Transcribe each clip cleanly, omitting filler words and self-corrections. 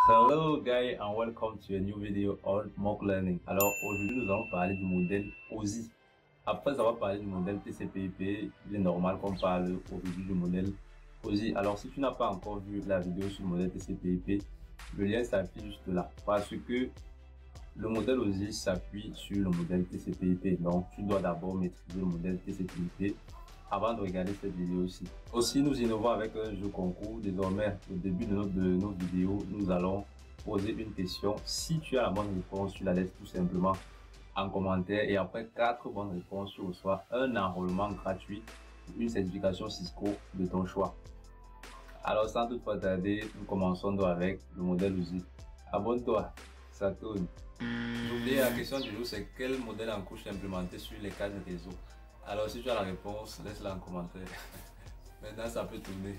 Hello guys and welcome to a new video on Mock Learning. Alors aujourd'hui nous allons parler du modèle OSI. Après avoir parlé du modèle TCP/IP, il est normal qu'on parle aujourd'hui du modèle OSI. Alors si tu n'as pas encore vu la vidéo sur le modèle TCP/IP, le lien s'affiche juste là parce que le modèle OSI s'appuie sur le modèle TCP/IP. Donc tu dois d'abord maîtriser le modèle TCP/IP avant de regarder cette vidéo aussi. Aussi, nous innovons avec un jeu concours. Désormais, au début de nos vidéos, nous allons poser une question. Si tu as la bonne réponse, tu la laisses tout simplement en commentaire. Et après 4 bonnes réponses, tu reçois un enrôlement gratuit ou une certification Cisco de ton choix. Alors, sans toutefois tarder, nous commençons donc avec le modèle OSI. Abonne-toi, ça tourne. J'ai oublié la question du jour, c'est quel modèle en couche implémenté sur les cartes de réseau. Alors si tu as la réponse, laisse-la en commentaire. Maintenant ça peut tourner.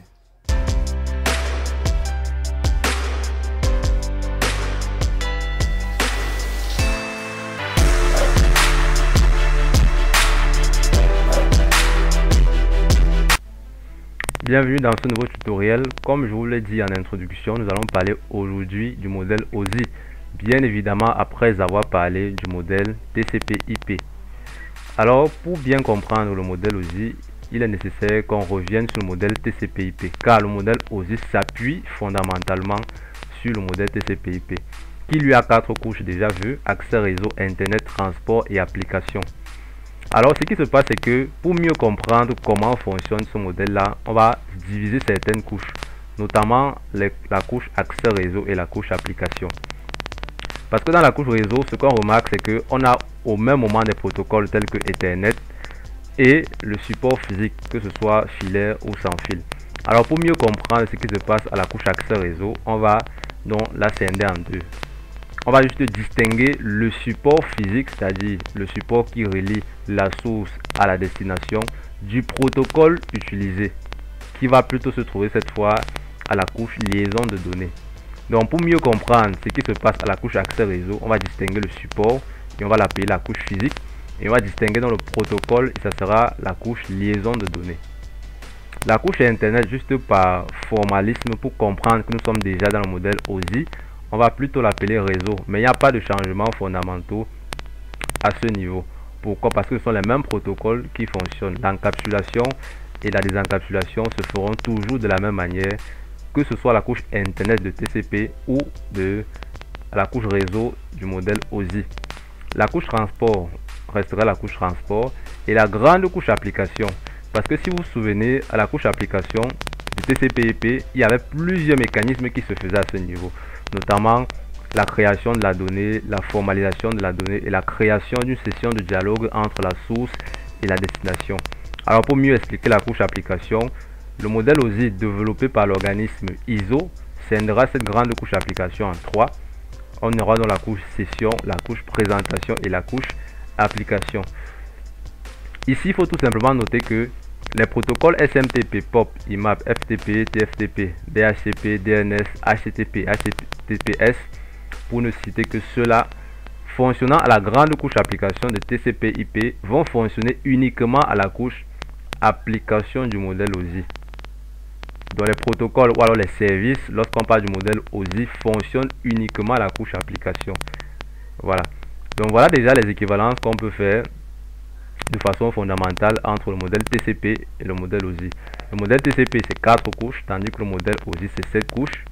Bienvenue dans ce nouveau tutoriel. Comme je vous l'ai dit en introduction, nous allons parler aujourd'hui du modèle OSI. Bien évidemment après avoir parlé du modèle TCP/IP. Alors, pour bien comprendre le modèle OSI, il est nécessaire qu'on revienne sur le modèle TCP/IP, car le modèle OSI s'appuie fondamentalement sur le modèle TCP/IP, qui lui a 4 couches déjà vues: accès réseau, internet, transport et application. Alors, ce qui se passe, c'est que pour mieux comprendre comment fonctionne ce modèle-là, on va diviser certaines couches, notamment la couche accès réseau et la couche application. Parce que dans la couche réseau, ce qu'on remarque, c'est qu'on a au même moment des protocoles tels que Ethernet et le support physique, que ce soit filaire ou sans fil. Alors pour mieux comprendre ce qui se passe à la couche accès réseau, on va donc la scinder en deux. On va juste distinguer le support physique, c'est-à-dire le support qui relie la source à la destination, du protocole utilisé, qui va plutôt se trouver cette fois à la couche liaison de données. Donc pour mieux comprendre ce qui se passe à la couche accès réseau, on va distinguer le support et on va l'appeler la couche physique. Et on va distinguer dans le protocole et ça sera la couche liaison de données. La couche internet, juste par formalisme, pour comprendre que nous sommes déjà dans le modèle OSI, on va plutôt l'appeler réseau. Mais il n'y a pas de changements fondamentaux à ce niveau. Pourquoi? Parce que ce sont les mêmes protocoles qui fonctionnent. L'encapsulation et la désencapsulation se feront toujours de la même manière, que ce soit la couche internet de TCP ou de la couche réseau du modèle OSI. La couche transport restera la couche transport et la grande couche application. Parce que si vous vous souvenez, à la couche application du TCP/IP, il y avait plusieurs mécanismes qui se faisaient à ce niveau, notamment la création de la donnée, la formalisation de la donnée et la création d'une session de dialogue entre la source et la destination. Alors pour mieux expliquer la couche application, le modèle OSI développé par l'organisme ISO scindera cette grande couche application en 3. On aura dans la couche session, la couche présentation et la couche application. Ici, il faut tout simplement noter que les protocoles SMTP, POP, IMAP, FTP, TFTP, DHCP, DNS, HTTP, HTTPS, pour ne citer que ceux-là, fonctionnant à la grande couche application de TCP/IP, vont fonctionner uniquement à la couche application du modèle OSI. Donc les protocoles ou alors les services, lorsqu'on parle du modèle OSI, fonctionnent uniquement à la couche application. Voilà. Donc voilà déjà les équivalences qu'on peut faire de façon fondamentale entre le modèle TCP et le modèle OSI. Le modèle TCP c'est 4 couches, tandis que le modèle OSI c'est 7 couches.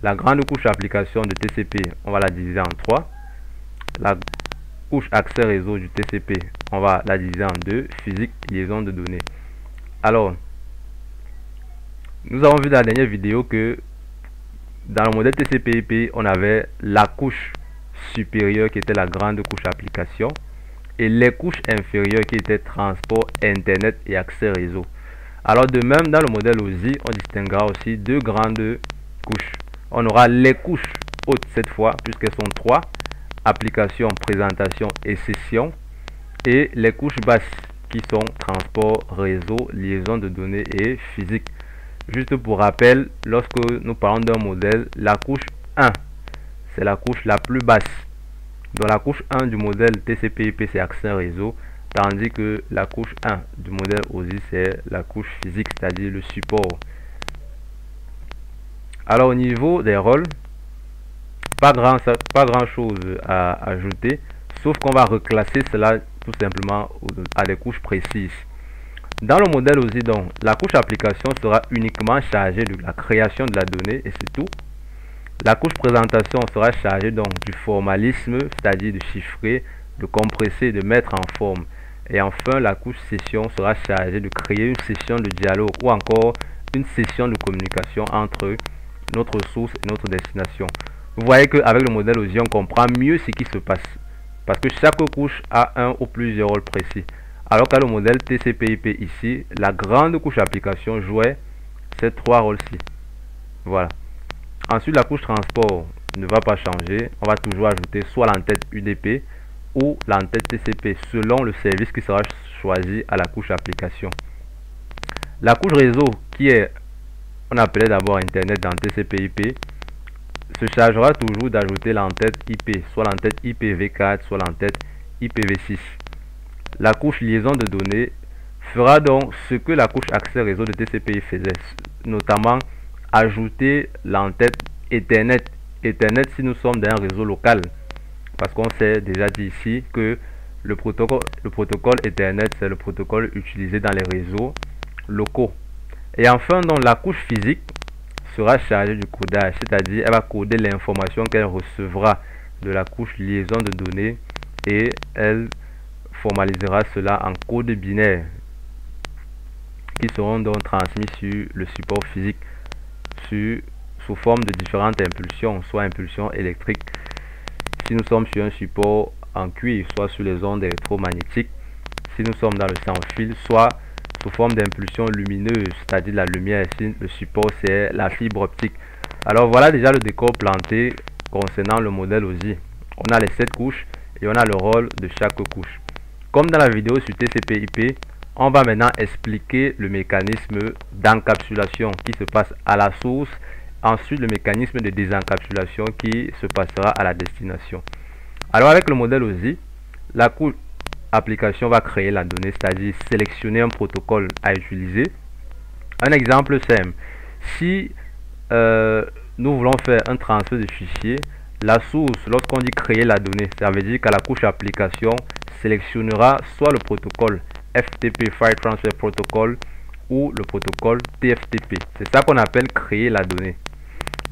La grande couche application de TCP, on va la diviser en 3. La couche accès réseau du TCP, on va la diviser en 2, physique, liaison de données. Alors, nous avons vu dans la dernière vidéo que dans le modèle TCP/IP, on avait la couche supérieure qui était la grande couche application et les couches inférieures qui étaient transport, internet et accès réseau. Alors de même, dans le modèle OSI, on distinguera aussi 2 grandes couches. On aura les couches hautes cette fois, puisqu'elles sont 3, application, présentation et session, et les couches basses qui sont transport, réseau, liaison de données et physique. Juste pour rappel, lorsque nous parlons d'un modèle, la couche 1, c'est la couche la plus basse. Dans la couche 1 du modèle TCP/IP, c'est accès réseau, tandis que la couche 1 du modèle OSI, c'est la couche physique, c'est-à-dire le support. Alors au niveau des rôles, pas grand chose à ajouter, sauf qu'on va reclasser cela tout simplement à des couches précises. Dans le modèle OSI, donc, la couche application sera uniquement chargée de la création de la donnée et c'est tout. La couche présentation sera chargée donc du formalisme, c'est-à-dire de chiffrer, de compresser, de mettre en forme. Et enfin, la couche session sera chargée de créer une session de dialogue ou encore une session de communication entre notre source et notre destination. Vous voyez qu'avec le modèle OSI, on comprend mieux ce qui se passe parce que chaque couche a un ou plusieurs rôles précis. Alors qu'à le modèle TCP/IP ici, la grande couche application jouait ces trois rôles-ci. Voilà. Ensuite, la couche transport ne va pas changer. On va toujours ajouter soit l'entête UDP ou l'entête TCP selon le service qui sera choisi à la couche application. La couche réseau qui est, on appelait d'abord Internet dans TCP/IP, se chargera toujours d'ajouter l'entête IP, soit l'entête IPv4, soit l'entête IPv6. La couche liaison de données fera donc ce que la couche accès réseau de TCP/IP faisait, notamment ajouter l'entête Ethernet. Ethernet si nous sommes dans un réseau local, parce qu'on s'est déjà dit ici que le protocole Ethernet, c'est le protocole utilisé dans les réseaux locaux. Et enfin, donc, la couche physique sera chargée du codage, c'est-à-dire elle va coder l'information qu'elle recevra de la couche liaison de données et elle formalisera cela en code binaire qui seront donc transmis sur le support physique sous forme de différentes impulsions, soit impulsions électriques si nous sommes sur un support en cuivre, soit sur les ondes électromagnétiques si nous sommes dans le sans fil, soit sous forme d'impulsions lumineuses, c'est-à-dire la lumière. Ici, le support c'est la fibre optique. Alors voilà déjà le décor planté concernant le modèle OSI. On a les 7 couches et on a le rôle de chaque couche. Comme dans la vidéo sur TCP/IP, on va maintenant expliquer le mécanisme d'encapsulation qui se passe à la source, ensuite le mécanisme de désencapsulation qui se passera à la destination. Alors avec le modèle OSI, la couche application va créer la donnée, c'est-à-dire sélectionner un protocole à utiliser. Un exemple simple, si nous voulons faire un transfert de fichier, la source, lorsqu'on dit créer la donnée, ça veut dire qu'à la couche application sélectionnera soit le protocole FTP File Transfer Protocol ou le protocole TFTP. C'est ça qu'on appelle créer la donnée.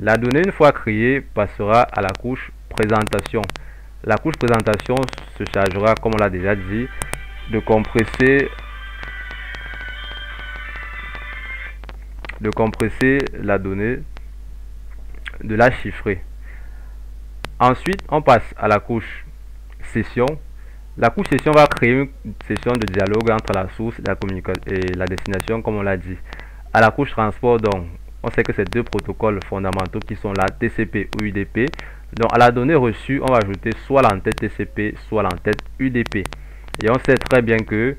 La donnée, une fois créée, passera à la couche présentation. La couche présentation se chargera, comme on l'a déjà dit, de compresser la donnée, de la chiffrer. Ensuite, on passe à la couche session. La couche session va créer une session de dialogue entre la source et la destination, comme on l'a dit. À la couche transport, donc, on sait que c'est deux protocoles fondamentaux qui sont la TCP ou UDP. Donc, à la donnée reçue, on va ajouter soit l'entête TCP, soit l'entête UDP. Et on sait très bien que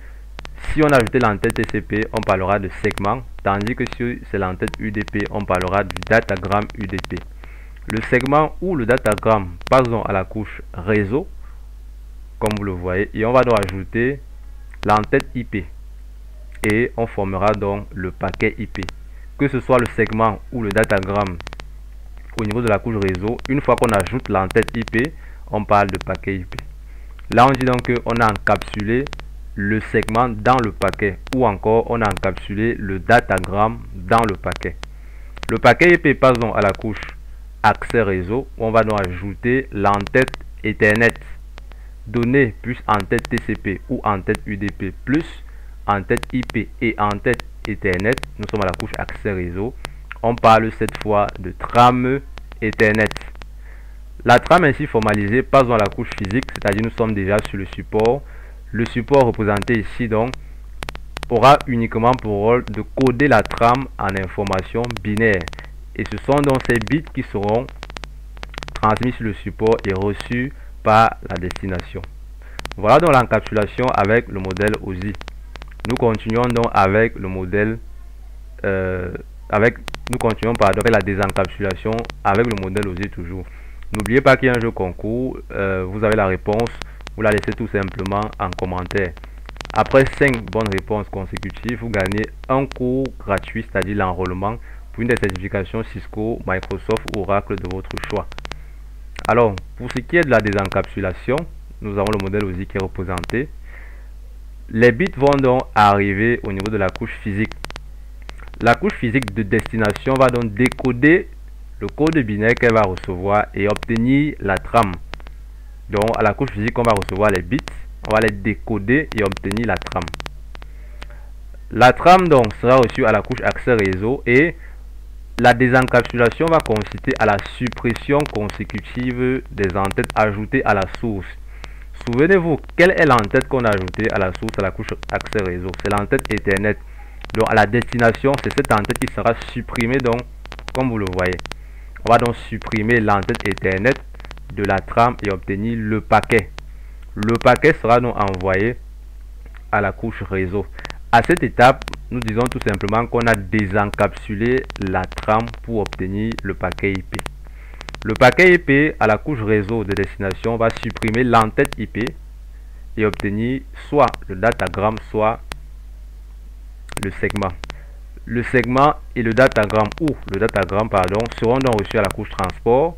si on a ajouté l'entête TCP, on parlera de segment, tandis que si c'est l'entête UDP, on parlera du datagramme UDP. Le segment ou le datagramme passe donc à la couche réseau, comme vous le voyez, et on va donc ajouter l'entête IP. Et on formera donc le paquet IP. Que ce soit le segment ou le datagramme au niveau de la couche réseau, une fois qu'on ajoute l'entête IP, on parle de paquet IP. Là, on dit donc qu'on a encapsulé le segment dans le paquet, ou encore on a encapsulé le datagramme dans le paquet. Le paquet IP passe donc à la couche accès réseau, où on va donc ajouter l'entête Ethernet, données plus entête TCP ou entête UDP plus entête IP et entête Ethernet. Nous sommes à la couche accès réseau. On parle cette fois de trame Ethernet. La trame ainsi formalisée passe dans la couche physique, c'est-à-dire nous sommes déjà sur le support. Le support représenté ici donc aura uniquement pour rôle de coder la trame en information binaire. Et ce sont donc ces bits qui seront transmis sur le support et reçus par la destination. Voilà donc l'encapsulation avec le modèle OSI. Nous continuons donc avec le modèle avec la désencapsulation avec le modèle OSI toujours. N'oubliez pas qu'il y a un jeu concours, vous avez la réponse, vous la laissez tout simplement en commentaire. Après 5 bonnes réponses consécutives, vous gagnez un cours gratuit, c'est-à-dire l'enrôlement pour une des certifications Cisco, Microsoft ou Oracle de votre choix. Alors, pour ce qui est de la désencapsulation, nous avons le modèle OSI qui est représenté. Les bits vont donc arriver au niveau de la couche physique. La couche physique de destination va donc décoder le code binaire qu'elle va recevoir et obtenir la trame. Donc, à la couche physique, on va recevoir les bits, on va les décoder et obtenir la trame. La trame donc sera reçue à la couche accès réseau et la désencapsulation va consister à la suppression consécutive des en-têtes ajoutées à la source. Souvenez-vous, quelle est l'en-tête qu'on a ajoutée à la source à la couche accès réseau? C'est l'en-tête Ethernet. Donc à la destination, c'est cette en-tête qui sera supprimée, donc comme vous le voyez. On va donc supprimer l'en-tête Ethernet de la trame et obtenir le paquet. Le paquet sera donc envoyé à la couche réseau. À cette étape, nous disons tout simplement qu'on a désencapsulé la trame pour obtenir le paquet IP. Le paquet IP à la couche réseau de destination va supprimer l'entête IP et obtenir soit le datagramme, soit le segment. Le segment et le datagramme seront donc reçus à la couche transport.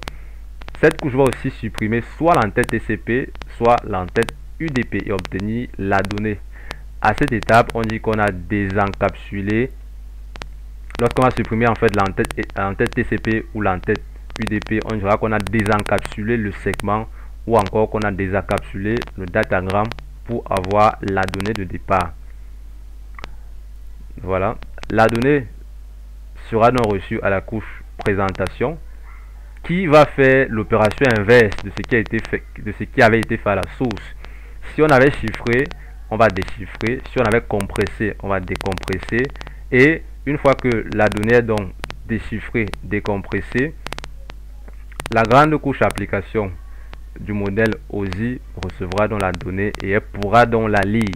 Cette couche va aussi supprimer soit l'entête TCP, soit l'entête UDP et obtenir la donnée. À cette étape, on dit qu'on a désencapsulé. Lorsqu'on va supprimer en fait l'entête TCP ou l'entête UDP, on dira qu'on a désencapsulé le segment ou encore qu'on a désencapsulé le datagramme pour avoir la donnée de départ. Voilà. La donnée sera donc reçue à la couche présentation qui va faire l'opération inverse de ce qui a été fait, de ce qui avait été fait à la source. Si on avait chiffré, on va déchiffrer. Si on avait compressé, on va décompresser. Et une fois que la donnée est donc déchiffrée, décompressée, la grande couche application du modèle OSI recevra donc la donnée et elle pourra donc la lire.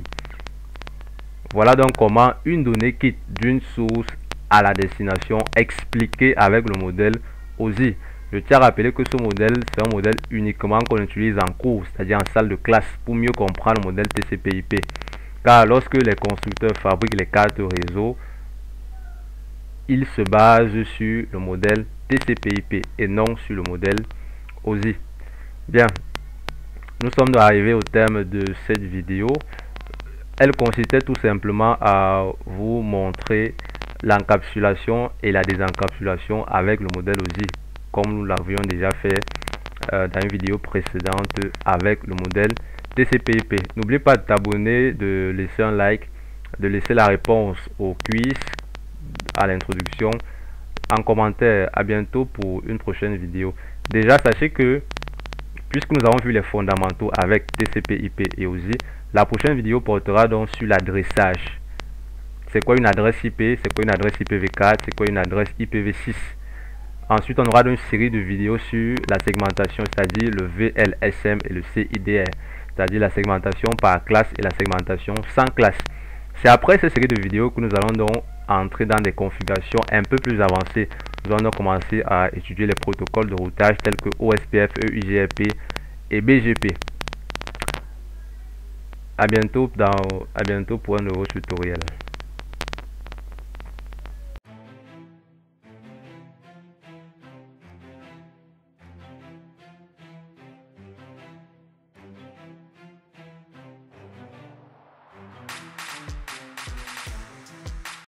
Voilà donc comment une donnée quitte d'une source à la destination expliquée avec le modèle OSI. Je tiens à rappeler que ce modèle, c'est un modèle uniquement qu'on utilise en cours, c'est-à-dire en salle de classe, pour mieux comprendre le modèle TCP/IP. Car lorsque les constructeurs fabriquent les cartes réseau, ils se basent sur le modèle TCP/IP et non sur le modèle OSI. Bien, nous sommes arrivés au terme de cette vidéo. Elle consistait tout simplement à vous montrer l'encapsulation et la désencapsulation avec le modèle OSI, comme nous l'avions déjà fait dans une vidéo précédente avec le modèle TCP/IP. N'oubliez pas de t'abonner, de laisser un like, de laisser la réponse au quiz à l'introduction en commentaire. À bientôt pour une prochaine vidéo. Déjà, sachez que puisque nous avons vu les fondamentaux avec TCP/IP et OSI, la prochaine vidéo portera donc sur l'adressage. C'est quoi une adresse IP? C'est quoi une adresse IPv4? C'est quoi une adresse IPv6? Ensuite, on aura donc une série de vidéos sur la segmentation, c'est-à-dire le VLSM et le CIDR, c'est-à-dire la segmentation par classe et la segmentation sans classe. C'est après cette série de vidéos que nous allons donc entrer dans des configurations un peu plus avancées. Nous allons donc commencer à étudier les protocoles de routage tels que OSPF, EIGRP et BGP. À bientôt pour un nouveau tutoriel.